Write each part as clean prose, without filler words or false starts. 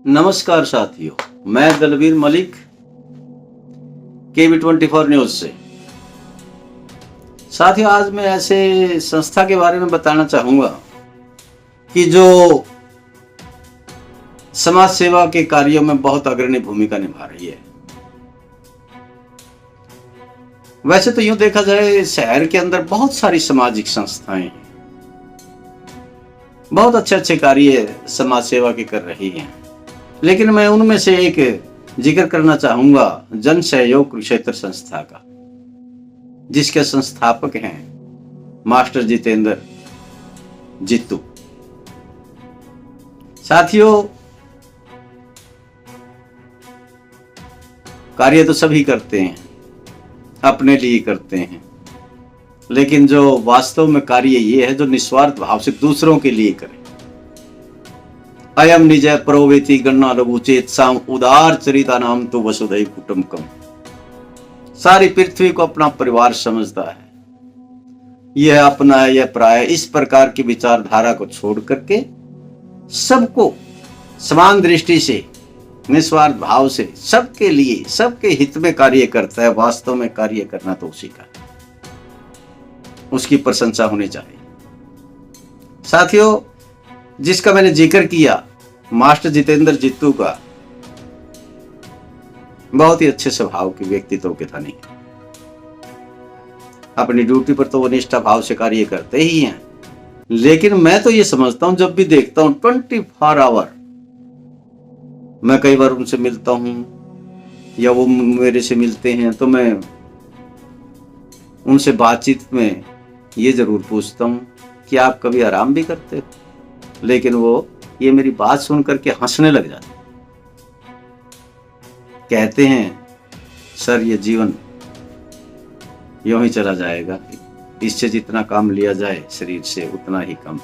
नमस्कार साथियों, मैं दलवीर मलिक KB24 न्यूज से। साथियों, आज मैं ऐसे संस्था के बारे में बताना चाहूंगा कि जो समाज सेवा के कार्यों में बहुत अग्रणी भूमिका निभा रही है। वैसे तो यूं देखा जाए, शहर के अंदर बहुत सारी सामाजिक संस्थाएं हैं, बहुत अच्छे अच्छे कार्य समाज सेवा के कर रही हैं, लेकिन मैं उनमें से एक जिक्र करना चाहूंगा जन सहयोग कुरुक्षेत्र संस्था का, जिसके संस्थापक हैं मास्टर जितेंद्र जित्तू। साथियों, कार्य तो सभी करते हैं, अपने लिए करते हैं, लेकिन जो वास्तव में कार्य ये है जो निस्वार्थ भाव से दूसरों के लिए करें। अयम निज प्रोवेति गणना लघु चेत साम उदार चरिता नाम तो वसुधैव कुटुंबकम। सारी पृथ्वी को अपना परिवार समझता है, यह अपना है, यह पराया, इस प्रकार की विचारधारा को छोड़ करके सबको समान दृष्टि से, निस्वार्थ भाव से, सबके लिए, सबके हित में कार्य करता है। वास्तव में कार्य करना तो उसी का, उसकी प्रशंसा होनी चाहिए। साथियों, जिसका मैंने जिक्र किया मास्टर जितेंद्र जित्तू का, बहुत ही अच्छे स्वभाव के व्यक्तित्व के धनी है। अपनी ड्यूटी पर तो वो निष्ठा भाव से कार्य करते ही हैं, लेकिन मैं तो ये समझता हूं, जब भी देखता हूं 24 आवर मैं कई बार उनसे मिलता हूं या वो मेरे से मिलते हैं, तो मैं उनसे बातचीत में ये जरूर पूछता हूं कि आप कभी आराम भी करते हो? लेकिन वो ये मेरी बात सुन करके हंसने लग जाते, कहते हैं सर ये जीवन यूं ही चला जाएगा, इससे जितना काम लिया जाए शरीर से उतना ही कम।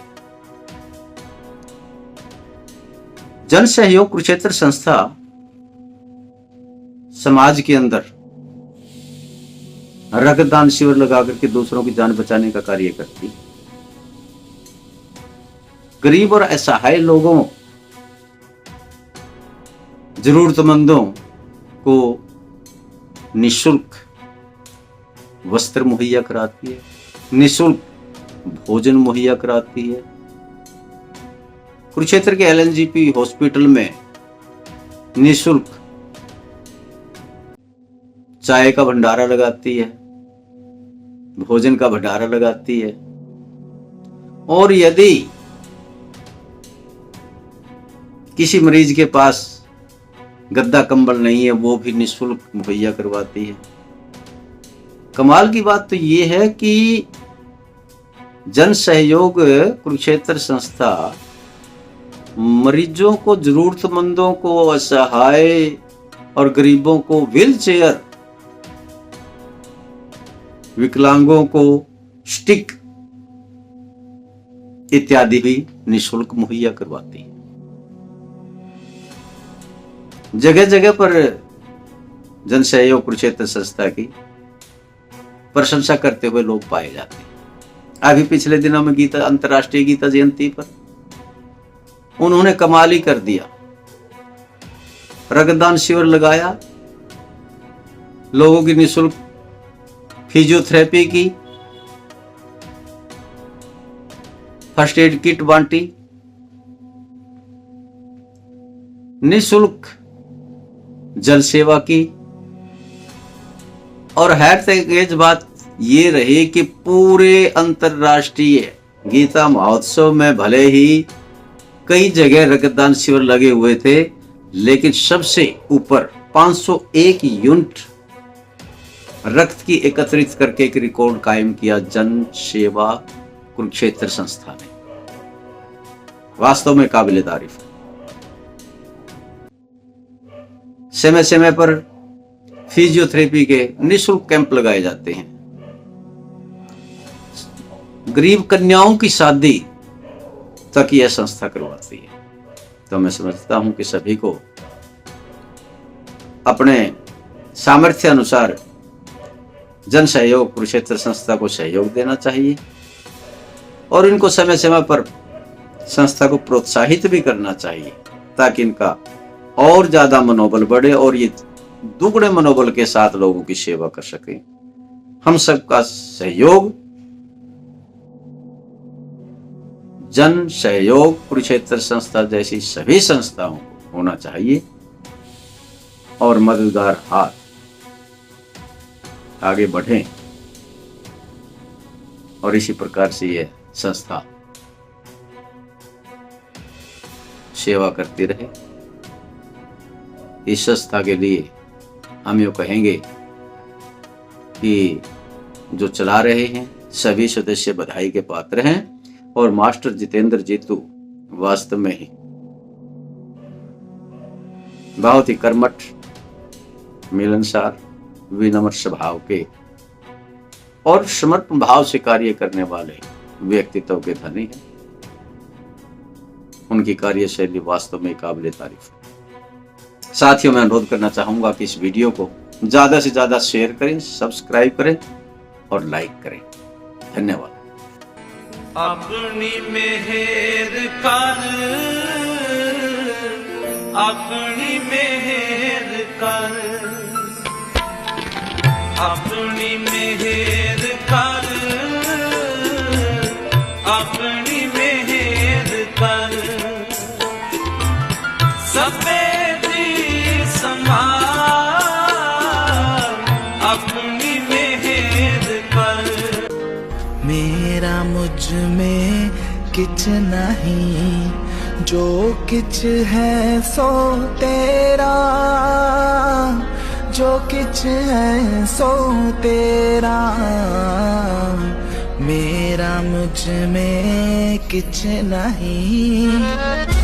जन सहयोग कुरुक्षेत्र संस्था समाज के अंदर रक्तदान शिविर लगा करके दूसरों की जान बचाने का कार्य करती। गरीब और असहाय लोगों, जरूरतमंदों को निःशुल्क वस्त्र मुहैया कराती है, निःशुल्क भोजन मुहैया कराती है। कुरुक्षेत्र के LNGP हॉस्पिटल में निःशुल्क चाय का भंडारा लगाती है, भोजन का भंडारा लगाती है, और यदि किसी मरीज के पास गद्दा कंबल नहीं है, वो भी निःशुल्क मुहैया करवाती है। कमाल की बात तो ये है कि जन सहयोग कुरुक्षेत्र संस्था मरीजों को, जरूरतमंदों को, असहाय और गरीबों को व्हील चेयर, विकलांगों को स्टिक इत्यादि भी निःशुल्क मुहैया करवाती है। जगह जगह पर जन सहयोग कुरुक्षेत्र संस्था की प्रशंसा करते हुए लोग पाए जाते हैं। अभी पिछले दिनों में अंतर्राष्ट्रीय गीता जयंती पर उन्होंने कमाल ही कर दिया, रक्तदान शिविर लगाया, लोगों की निःशुल्क फिजियोथेरेपी की, फर्स्ट एड किट बांटी, निःशुल्क जल सेवा की, और हैरत बात ये रही कि पूरे अंतर्राष्ट्रीय गीता महोत्सव में भले ही कई जगह रक्तदान शिविर लगे हुए थे, लेकिन सबसे ऊपर 501 यूनिट रक्त की एकत्रित करके एक रिकॉर्ड कायम किया जन सेवा कुरुक्षेत्र संस्था ने। वास्तव में काबिले तारीफ है। समय समय पर फिजियोथेरेपी के निःशुल्क कैंप लगाए जाते हैं। गरीब कन्याओं की शादी तक यह संस्था करवाती है। तो मैं समझता हूं कि सभी को अपने सामर्थ्य अनुसार जन सहयोग कुरुक्षेत्र संस्था को सहयोग देना चाहिए और इनको समय समय पर संस्था को प्रोत्साहित भी करना चाहिए ताकि इनका और ज्यादा मनोबल बढ़े और ये दुगने मनोबल के साथ लोगों की सेवा कर सके। हम सबका सहयोग, जन सहयोग कुरुक्षेत्र संस्था जैसी सभी संस्थाओं को होना चाहिए और मददगार हाथ आगे बढ़े और इसी प्रकार से यह संस्था सेवा करती रहे। इस संस्था के लिए हम यूँ कहेंगे कि जो चला रहे हैं सभी सदस्य बधाई के पात्र हैं और मास्टर जितेंद्र जी तो वास्तव में ही बहुत ही कर्मठ, मिलनसार, विनम्र स्वभाव के और समर्पण भाव से कार्य करने वाले व्यक्तित्व के धनी हैं। उनकी कार्यशैली वास्तव में काबिल तारीफ है। साथियों, मैं अनुरोध करना चाहूंगा कि इस वीडियो को ज्यादा से ज्यादा शेयर करें, सब्सक्राइब करें और लाइक करें। धन्यवाद। अपनी मेहर कर, अपनी मेहर कर, अपनी मेहर कर, अपनी मेहर कर, सफेदी समान अपनी मेहर कर। मेरा मुझ में किछ नहीं, जो किछ है सो तेरा, जो किछ है सो तेरा। मेरा मुझ में किछ नहीं।